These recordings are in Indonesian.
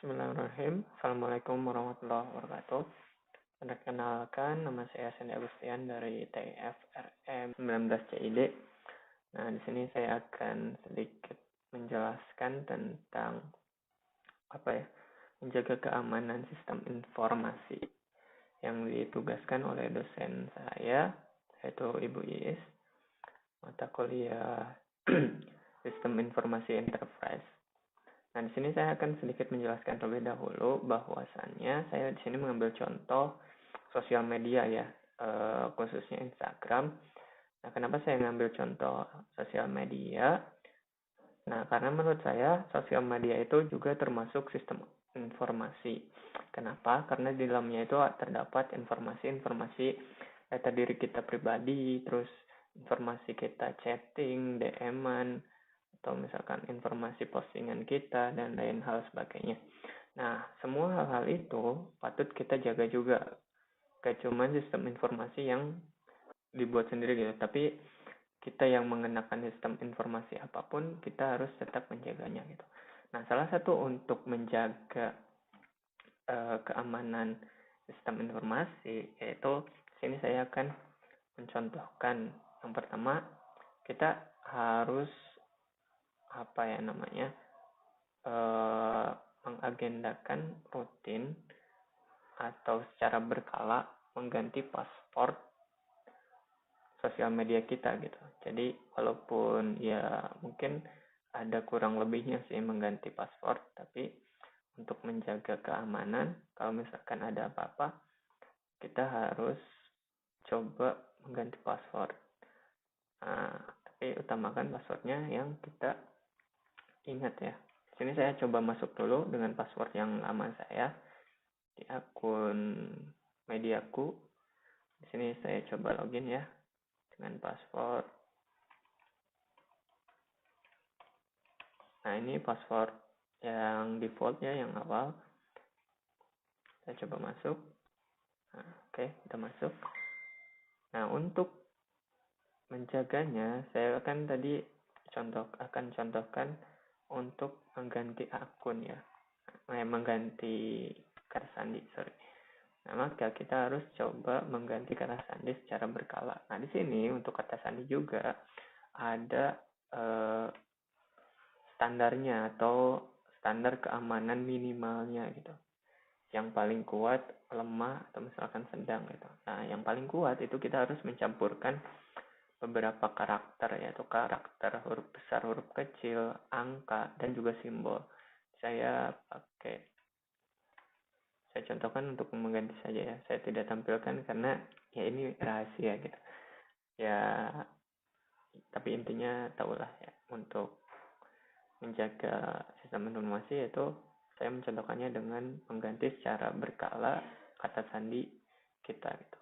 Bismillahirrahmanirrahim. Assalamualaikum warahmatullahi wabarakatuh. Perkenalkan, nama saya Sandy Agustian dari TIF RM 19 CID. Nah, di sini saya akan sedikit menjelaskan tentang menjaga keamanan sistem informasi yang ditugaskan oleh dosen saya, yaitu Ibu Iis, mata kuliah Sistem Informasi Enterprise. Nah, di sini saya akan sedikit menjelaskan terlebih dahulu bahwasannya saya di sini mengambil contoh sosial media ya, khususnya Instagram. Nah, kenapa saya mengambil contoh sosial media? Nah, karena menurut saya sosial media itu juga termasuk sistem informasi. Kenapa? Karena di dalamnya itu terdapat informasi-informasi data diri kita pribadi, terus informasi kita chatting, DM-an, atau misalkan informasi postingan kita dan lain hal sebagainya. Nah, semua hal-hal itu patut kita jaga juga. Gak cuma sistem informasi yang dibuat sendiri gitu, tapi kita yang mengenakan sistem informasi apapun, kita harus tetap menjaganya gitu. Nah, salah satu untuk menjaga keamanan sistem informasi yaitu sini saya akan mencontohkan. Yang pertama, kita harus mengagendakan rutin atau secara berkala mengganti password sosial media kita gitu. Jadi walaupun ya mungkin ada kurang lebihnya sih mengganti password, tapi untuk menjaga keamanan, kalau misalkan ada apa-apa, kita harus coba mengganti password. Nah, tapi utamakan passwordnya yang kita ingat ya. Sini saya coba masuk dulu dengan password yang lama saya di akun mediaku. Di sini saya coba login ya dengan password. Nah, ini password yang default ya, yang awal. Saya coba masuk. Nah, oke, udah masuk. Nah, untuk menjaganya, saya akan contohkan untuk mengganti akun ya. Mengganti kata sandi, sorry. Nah, maka kita harus coba mengganti kata sandi secara berkala. Nah, di sini untuk kata sandi juga ada standarnya atau standar keamanan minimalnya gitu. Yang paling kuat, lemah, atau misalkan sedang gitu. Nah, yang paling kuat itu kita harus mencampurkan beberapa karakter, yaitu karakter huruf besar, huruf kecil, angka, dan juga simbol. Saya contohkan untuk mengganti saja ya. Saya tidak tampilkan karena ya ini rahasia gitu. Ya, tapi intinya tahulah ya, untuk menjaga sistem informasi yaitu saya mencontohkannya dengan mengganti secara berkala kata sandi kita gitu.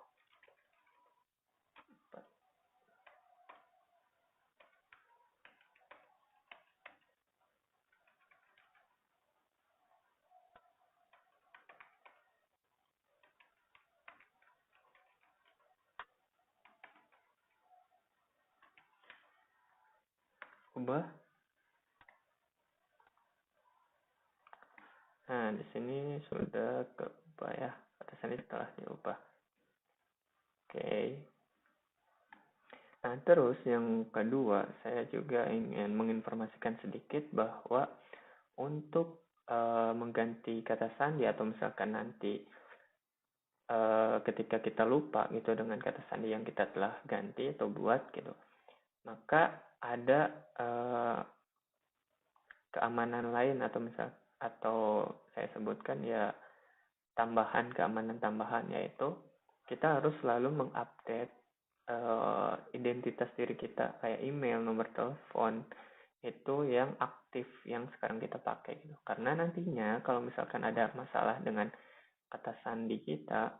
Ubah. Nah, di sini sudah keubah ya, kata sandi setelah diubah. Oke. Nah, terus yang kedua, saya juga ingin menginformasikan sedikit bahwa untuk mengganti kata sandi atau misalkan nanti ketika kita lupa gitu dengan kata sandi yang kita telah ganti atau buat gitu, maka ada keamanan lain atau saya sebutkan ya keamanan tambahan, yaitu kita harus selalu mengupdate identitas diri kita kayak email, nomor telepon itu yang aktif yang sekarang kita pakai gitu. Karena nantinya kalau misalkan ada masalah dengan kata sandi kita,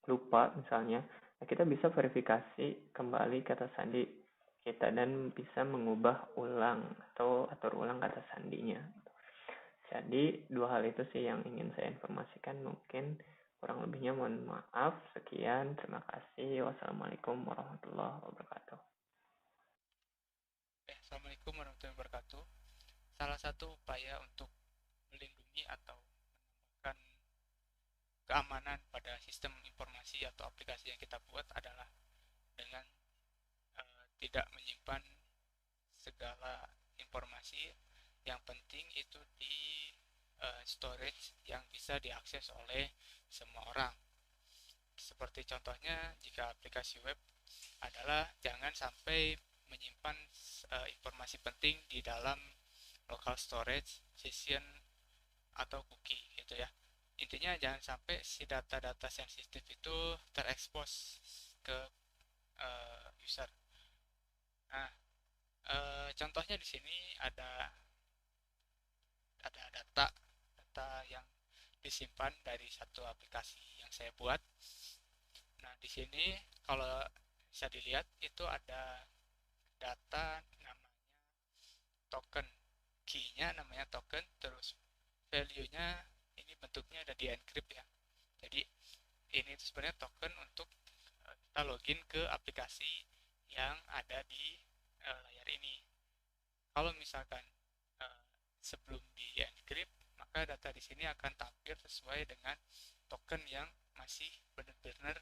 lupa misalnya, kita bisa verifikasi kembali kata sandi kita dan bisa mengubah ulang atau atur ulang kata sandinya. Jadi dua hal itu sih yang ingin saya informasikan. Mungkin kurang lebihnya mohon maaf. Sekian, terima kasih. Wassalamualaikum warahmatullahi wabarakatuh. Assalamualaikum warahmatullahi wabarakatuh. Salah satu upaya untuk melindungi atau keamanan pada sistem informasi atau aplikasi yang kita buat adalah dengan tidak menyimpan segala informasi. Yang penting itu di storage yang bisa diakses oleh semua orang. Seperti contohnya jika aplikasi web adalah jangan sampai menyimpan informasi penting di dalam local storage, session, atau cookie gitu ya. Intinya jangan sampai si data-data sensitif itu terekspos ke user. Nah, contohnya di sini ada data yang disimpan dari satu aplikasi yang saya buat. Nah, di sini kalau bisa dilihat itu ada data namanya token, key-nya namanya token, terus value-nya ini bentuknya ada di encrypt ya. Jadi ini itu sebenarnya token untuk kita login ke aplikasi yang ada di layar ini. Kalau misalkan sebelum di encrypt, maka data di sini akan tampil sesuai dengan token yang masih benar-benar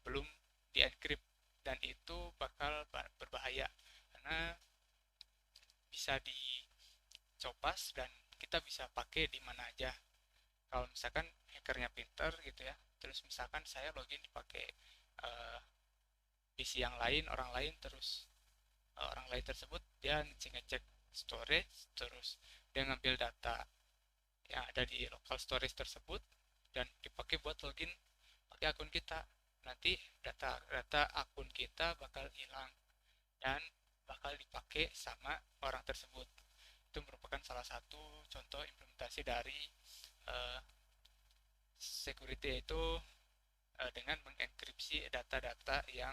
belum di encrypt, dan itu bakal berbahaya karena bisa dicopas dan kita bisa pakai di mana aja. Kalau misalkan hackernya pinter gitu ya, terus misalkan saya login dipakai PC yang lain, orang lain, terus orang lain tersebut dia ngecek storage, terus dia ngambil data yang ada di local storage tersebut dan dipakai buat login pakai akun kita. Nanti data akun kita bakal hilang dan bakal dipakai sama orang tersebut. Itu merupakan salah satu contoh implementasi dari uh, security, yaitu dengan mengenkripsi data-data yang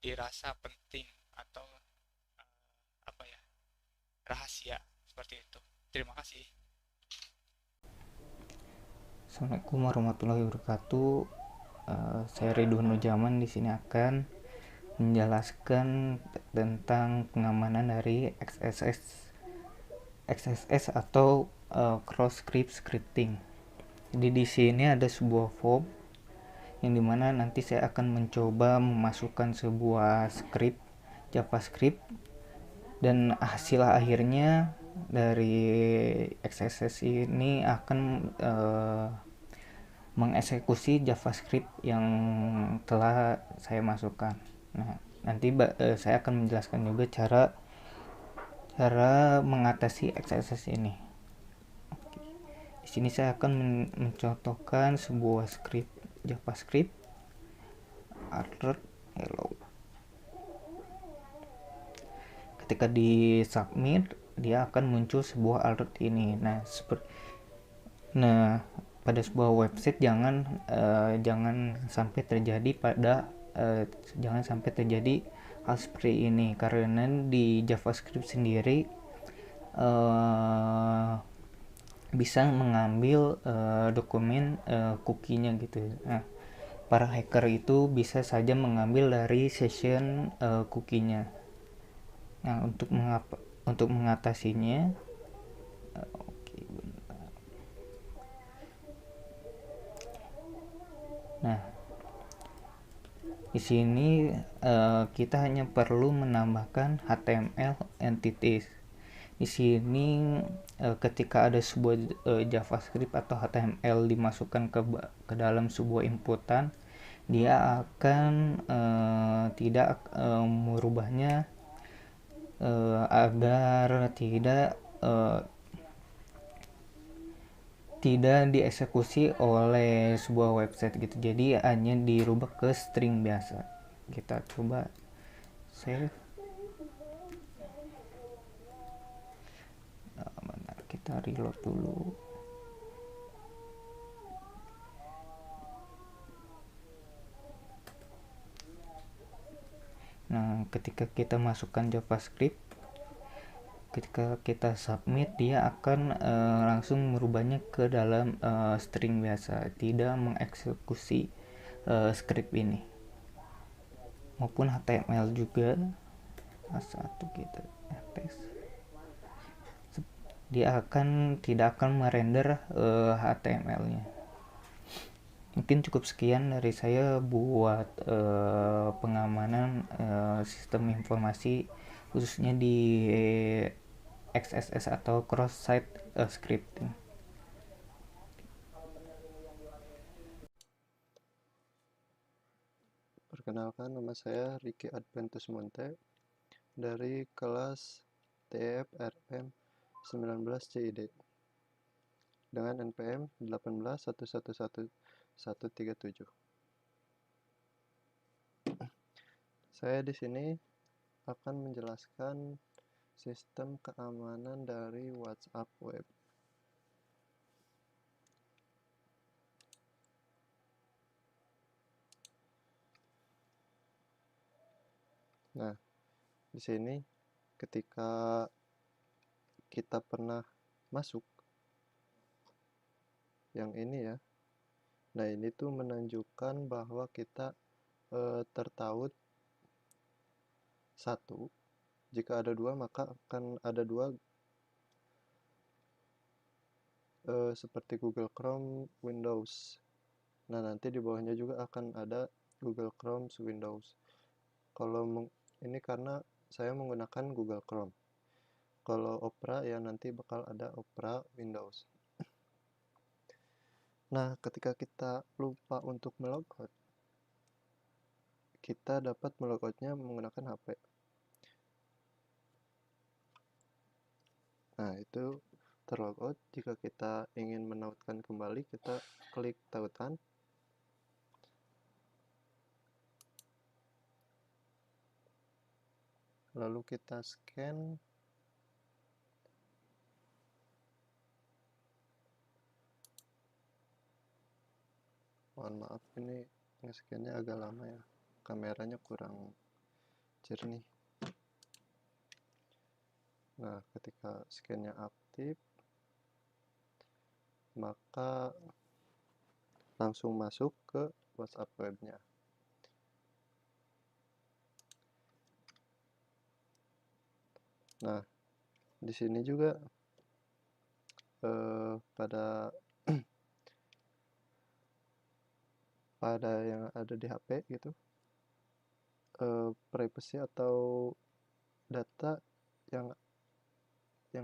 dirasa penting atau apa ya, rahasia seperti itu. Terima kasih. Assalamualaikum warahmatullahi wabarakatuh. Saya Ridwan Nujaman di sini akan menjelaskan tentang pengamanan dari XSS atau cross scripting. Jadi di sini ada sebuah form yang dimana nanti saya akan mencoba memasukkan sebuah script JavaScript, dan hasil akhirnya dari XSS ini akan mengeksekusi JavaScript yang telah saya masukkan. Nah, nanti saya akan menjelaskan juga cara mengatasi XSS ini. Di sini saya akan mencontohkan sebuah script JavaScript alert hello. Ketika di submit, dia akan muncul sebuah alert ini. Nah, pada sebuah website jangan sampai terjadi hal seperti ini, karena di JavaScript sendiri bisa mengambil dokumen cookie-nya gitu. Nah, para hacker itu bisa saja mengambil dari session cookie-nya. Nah, untuk mengatasinya, oke, bentar. Nah, di sini kita hanya perlu menambahkan HTML entities. Di sini ketika ada sebuah JavaScript atau HTML dimasukkan ke dalam sebuah inputan, dia akan tidak merubahnya agar tidak dieksekusi oleh sebuah website gitu. Jadi hanya dirubah ke string biasa. Kita coba save. Bentar, kita reload dulu. Nah, ketika kita masukkan JavaScript, ketika kita submit, dia akan langsung merubahnya ke dalam string biasa, tidak mengeksekusi script ini, maupun HTML juga. satu kita tes, dia tidak akan merender HTML-nya. Mungkin cukup sekian dari saya buat pengamanan sistem informasi khususnya di XSS atau cross site scripting. Perkenalkan, nama saya Ricky Adventus Monte dari kelas TFRM 19 CID dengan NPM 181111137. Saya di sini akan menjelaskan sistem keamanan dari WhatsApp web. Nah, di sini ketika kita pernah masuk yang ini ya. Nah, ini tuh menunjukkan bahwa kita tertaut satu. Jika ada dua, maka akan ada dua seperti Google Chrome, Windows. Nah, nanti di bawahnya juga akan ada Google Chrome, Windows. Kalau ini karena saya menggunakan Google Chrome. Kalau Opera ya nanti bakal ada Opera Windows. Nah, ketika kita lupa untuk melogout, kita dapat melogoutnya menggunakan HP. Nah, itu terlogout. Jika kita ingin menautkan kembali, kita klik tautan. Lalu kita scan. Mohon maaf, ini nge-scan-nya agak lama ya. Kameranya kurang jernih. Nah, ketika scan-nya aktif, maka langsung masuk ke WhatsApp web-nya. Nah, di sini juga pada yang ada di HP gitu, privacy atau data yang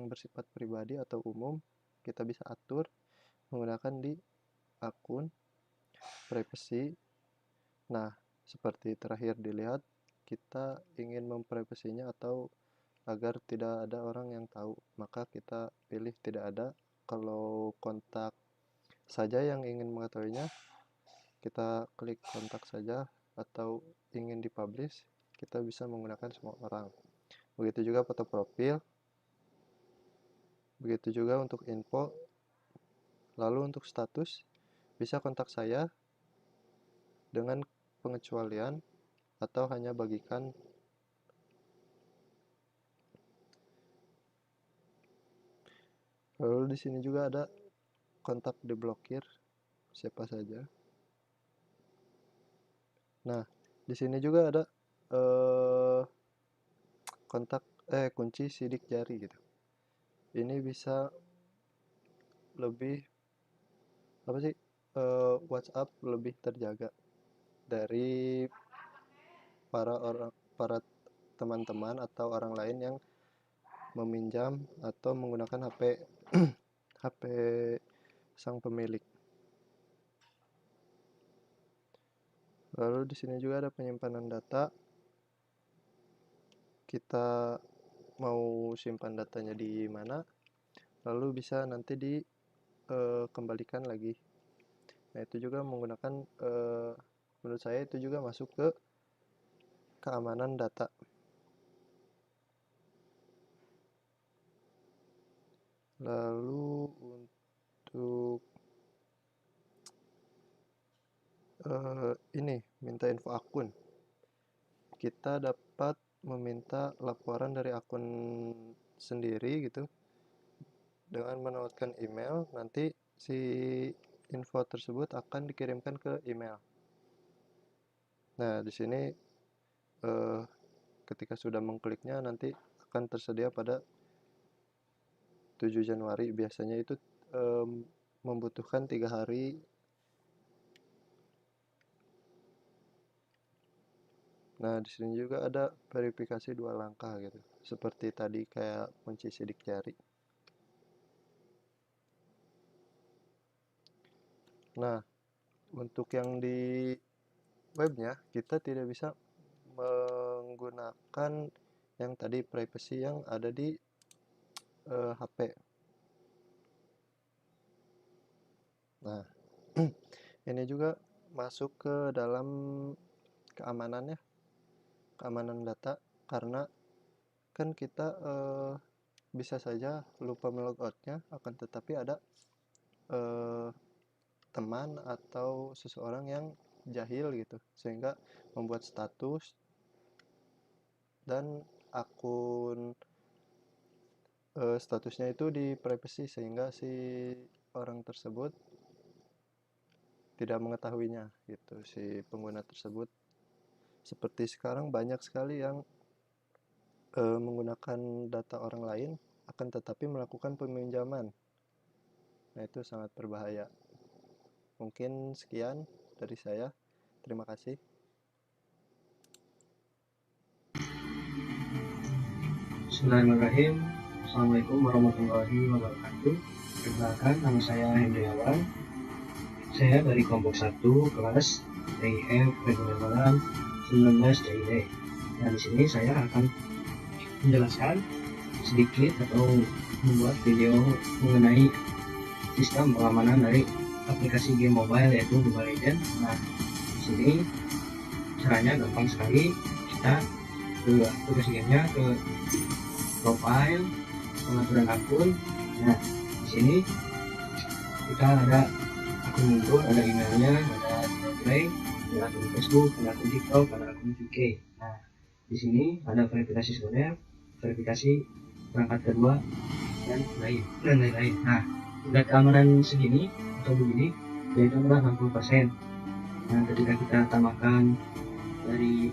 bersifat pribadi atau umum kita bisa atur menggunakan di akun privacy. Nah, seperti terakhir dilihat, kita ingin memprivasinya atau agar tidak ada orang yang tahu, maka kita pilih tidak ada. Kalau kontak saja yang ingin mengetahuinya, kita klik kontak saja, atau ingin dipublish, kita bisa menggunakan semua orang. Begitu juga foto profil, begitu juga untuk info. Lalu untuk status, bisa kontak saya dengan pengecualian atau hanya bagikan. Lalu di sini juga ada kontak diblokir siapa saja. Nah, di sini juga ada kunci sidik jari gitu. Ini bisa lebih WhatsApp lebih terjaga dari para teman-teman atau orang lain yang meminjam atau menggunakan HP HP sang pemilik. Lalu di sini juga ada penyimpanan data. Kita mau simpan datanya di mana, lalu bisa nanti dikembalikan lagi. Nah, itu juga menggunakan menurut saya itu juga masuk ke keamanan data. Lalu untuk ini minta info akun, kita dapat meminta laporan dari akun sendiri gitu dengan menautkan email. Nanti si info tersebut akan dikirimkan ke email. Nah, di sini ketika sudah mengkliknya nanti akan tersedia pada 7 Januari. Biasanya itu membutuhkan 3 hari Nah, di sini juga ada verifikasi 2 langkah gitu. Seperti tadi kayak kunci sidik jari. Nah, untuk yang di webnya kita tidak bisa menggunakan yang tadi privacy yang ada di HP. Nah, ini juga masuk ke dalam keamanan ya, keamanan data, karena kan kita bisa saja lupa melogoutnya, akan tetapi ada teman atau seseorang yang jahil gitu, sehingga membuat status dan akun statusnya itu di privacy, sehingga si orang tersebut tidak mengetahuinya gitu, si pengguna tersebut. Seperti sekarang banyak sekali yang menggunakan data orang lain akan tetapi melakukan peminjaman. Nah, itu sangat berbahaya. Mungkin sekian dari saya. Terima kasih. Bismillahirrahmanirrahim. Assalamualaikum warahmatullahi wabarakatuh. Perkenalkan, nama saya Hendriawan. Saya dari kelompok 1 kelas TIF reguler malam 19 CID. Nah, di sini saya akan menjelaskan sedikit atau membuat video mengenai sistem pengamanan dari aplikasi game mobile yaitu Mobile Legends. Nah, di sini caranya gampang sekali. Kita ke aplikasi gamenya, ke profile, pengaturan akun. Nah, di sini kita ada akun muncul, ada emailnya, ada play, ada akun Facebook, ada akun TikTok, ada akun VK. Nah, di sini ada verifikasi seluler, verifikasi perangkat kedua, dan lain-lain. Nah, tingkat keamanan segini atau begini yaitu adalah 60%. Nah, ketika kita tambahkan dari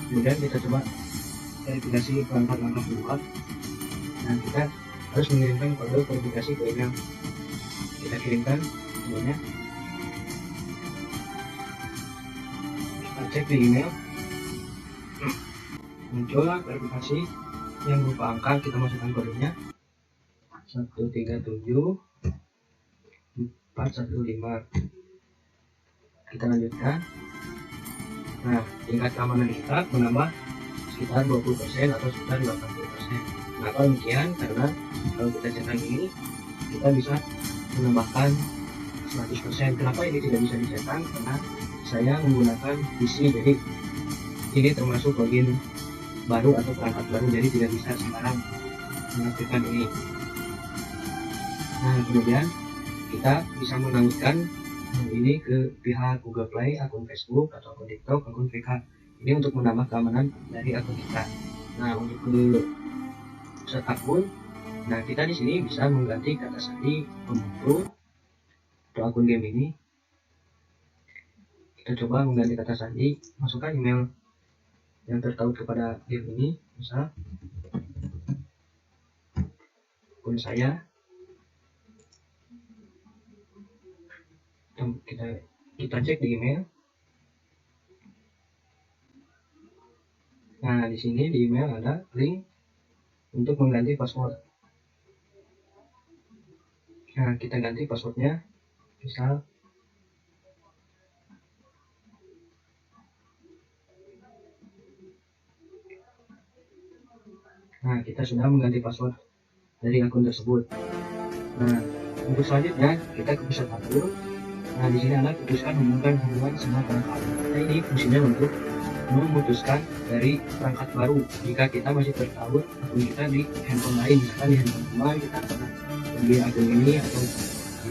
kemudian kita coba verifikasi perangkat langkah kedua. Nah, kita harus mengirimkan kode verifikasi ke email. Kita kirimkan kemudian kita cek di email, muncullah verifikasi yang berupa angka. Kita masukkan kodenya 137415. Kita lanjutkan. Nah, tingkat keamanan kita menambah sekitar 20% atau sekitar 80%. Kenapa demikian? Karena kalau kita centang ini, kita bisa menambahkan 100%. Kenapa ini tidak bisa dicentang? Karena saya menggunakan PC, jadi ini termasuk login baru atau perangkat baru, jadi tidak bisa sembarang mengaktifkan ini. Nah, kemudian kita bisa mengaitkan ini ke pihak Google Play, akun Facebook, atau akun TikTok, akun VK. Ini untuk menambah keamanan dari akun kita. Nah, untuk ke set akun, nah kita di sini bisa mengganti kata sandi pembunuh untuk akun game ini. Kita coba mengganti kata sandi, masukkan email yang terkait kepada game ini, misal akun saya. Kita cek di email. Nah, di sini di email ada link untuk mengganti password. Nah, kita ganti passwordnya, misal nah, kita sudah mengganti password dari akun tersebut. Nah, untuk selanjutnya kita ke pusat atur. Nah, di sini Anda putuskan hubungkan hubungan sama perangkat. Nah, ini fungsinya untuk memutuskan dari perangkat baru jika kita masih tertaut akun kita di handphone lain. Misalkan di handphone teman kita pernah di akun ini, atau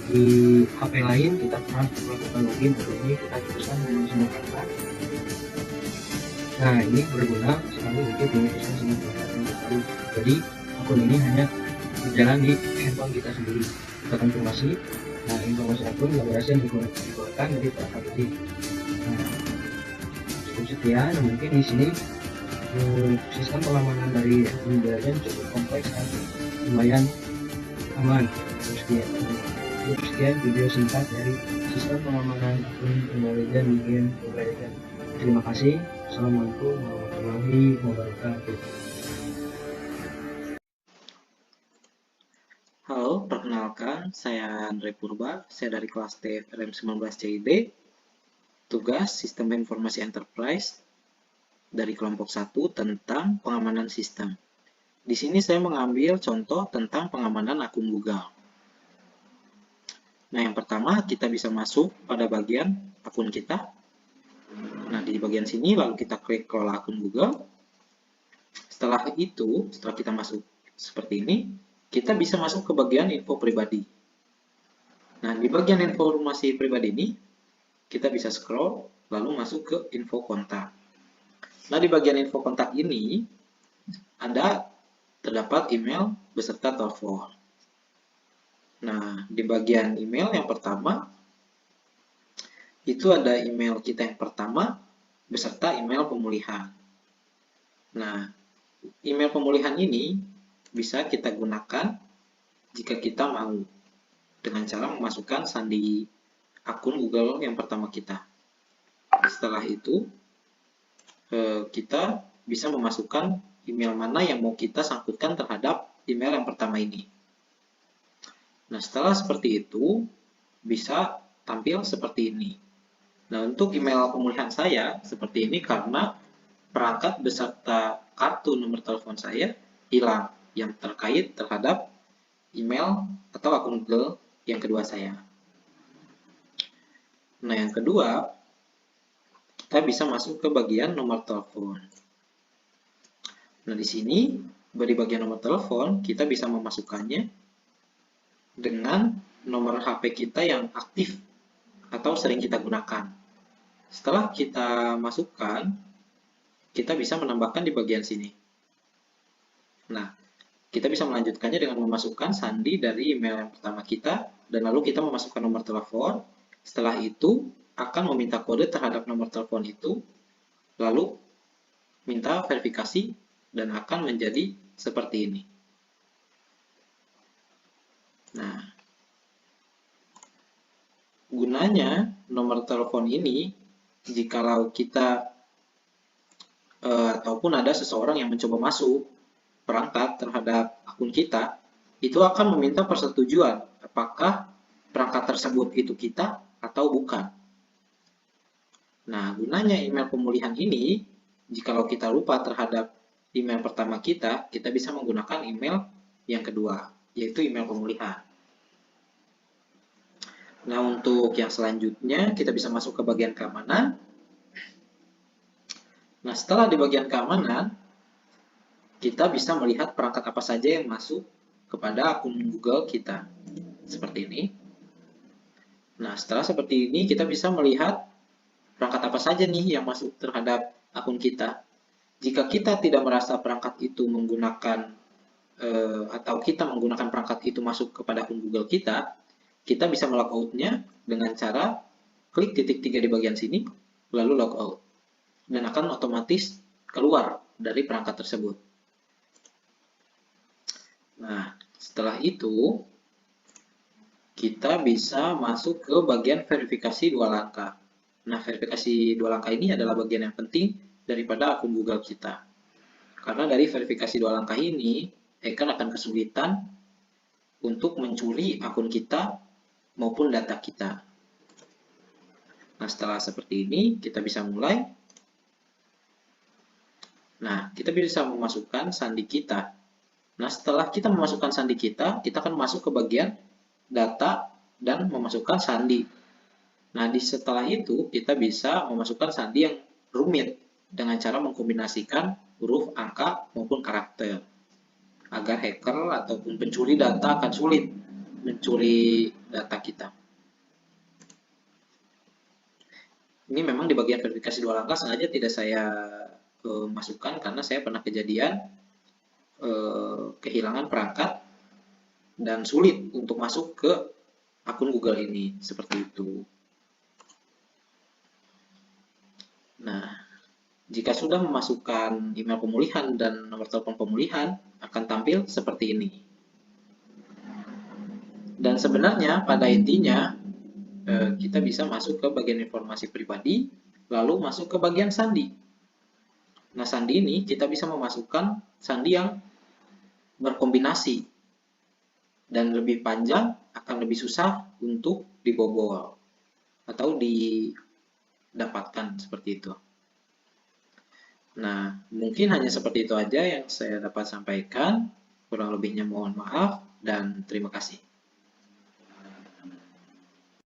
di HP lain kita pernah melakukan login akun ini, kita putuskan hubungan sama perangkat. Nah, ini berguna sekali untuk memutuskan sama perangkat yang baru. Jadi akun ini hanya berjalan di handphone kita sendiri. Kita konfirmasi. Nah, informasi akun validasi yang digunakan dari perangkat ini. Nah, cukup sekian. Mungkin di sini sistem pengamanan dari akun Mobile Legends cukup kompleks dan lumayan aman. Sekian. Sekian video singkat dari sistem pengamanan akun Mobile Legends di game Mobile Legends. Terima kasih. Assalamualaikum warahmatullahi wabarakatuh. Halo, perkenalkan, saya Andre Purba, saya dari kelas T LM19 CID, tugas Sistem Informasi Enterprise dari kelompok 1 tentang pengamanan sistem. Di sini saya mengambil contoh tentang pengamanan akun Google. Nah, yang pertama kita bisa masuk pada bagian akun kita. Nah, di bagian sini lalu kita klik kelola akun Google. Setelah itu, setelah kita masuk seperti ini, kita bisa masuk ke bagian info pribadi. Nah, di bagian informasi pribadi ini, kita bisa scroll, lalu masuk ke info kontak. Nah, di bagian info kontak ini, terdapat email beserta telepon. Nah, di bagian email yang pertama, itu ada email kita yang pertama, beserta email pemulihan. Nah, email pemulihan ini bisa kita gunakan jika kita mau dengan cara memasukkan sandi akun Google yang pertama kita. Setelah itu kita bisa memasukkan email mana yang mau kita sangkutkan terhadap email yang pertama ini. Nah, setelah seperti itu bisa tampil seperti ini. Nah, untuk email pemulihan saya seperti ini karena perangkat beserta kartu nomor telepon saya hilang yang terkait terhadap email atau akun Google yang kedua saya. Nah, yang kedua, kita bisa masuk ke bagian nomor telepon. Nah, di sini, di bagian nomor telepon, kita bisa memasukkannya dengan nomor HP kita yang aktif atau sering kita gunakan. Setelah kita masukkan, kita bisa menambahkan di bagian sini. Nah, kita bisa melanjutkannya dengan memasukkan sandi dari email yang pertama kita, dan lalu kita memasukkan nomor telepon. Setelah itu, akan meminta kode terhadap nomor telepon itu, lalu minta verifikasi, dan akan menjadi seperti ini. Nah, gunanya nomor telepon ini, jikalau kita ataupun ada seseorang yang mencoba masuk perangkat terhadap akun kita, itu akan meminta persetujuan apakah perangkat tersebut itu kita atau bukan. Nah, gunanya email pemulihan ini, jikalau kita lupa terhadap email pertama kita bisa menggunakan email yang kedua, yaitu email pemulihan. Nah, untuk yang selanjutnya, kita bisa masuk ke bagian keamanan. Nah, setelah di bagian keamanan, kita bisa melihat perangkat apa saja yang masuk kepada akun Google kita. Seperti ini. Nah, setelah seperti ini, kita bisa melihat perangkat apa saja nih yang masuk terhadap akun kita. Jika kita tidak merasa perangkat itu menggunakan, atau kita menggunakan perangkat itu masuk kepada akun Google kita bisa melogout-nya dengan cara klik titik 3 di bagian sini, lalu logout. Dan akan otomatis keluar dari perangkat tersebut. Nah, setelah itu, kita bisa masuk ke bagian verifikasi 2 langkah. Nah, verifikasi 2 langkah ini adalah bagian yang penting daripada akun Google kita. Karena dari verifikasi 2 langkah ini, hacker akan kesulitan untuk mencuri akun kita maupun data kita. Nah, setelah seperti ini, kita bisa mulai. Nah, kita bisa memasukkan sandi kita. Nah, setelah kita memasukkan sandi kita akan masuk ke bagian data dan memasukkan sandi. Nah, setelah itu, kita bisa memasukkan sandi yang rumit dengan cara mengkombinasikan huruf, angka, maupun karakter. Agar hacker ataupun pencuri data akan sulit mencuri data kita. Ini memang di bagian verifikasi 2 langkah sengaja tidak saya masukkan karena saya pernah kejadian kehilangan perangkat dan sulit untuk masuk ke akun Google ini, seperti itu. Nah, jika sudah memasukkan email pemulihan dan nomor telepon pemulihan, akan tampil seperti ini. Dan sebenarnya pada intinya kita bisa masuk ke bagian informasi pribadi, lalu masuk ke bagian sandi. Nah, sandi ini kita bisa memasukkan sandi yang berkombinasi, dan lebih panjang akan lebih susah untuk dibobol atau didapatkan seperti itu. Nah, mungkin hanya seperti itu aja yang saya dapat sampaikan. Kurang lebihnya mohon maaf dan terima kasih.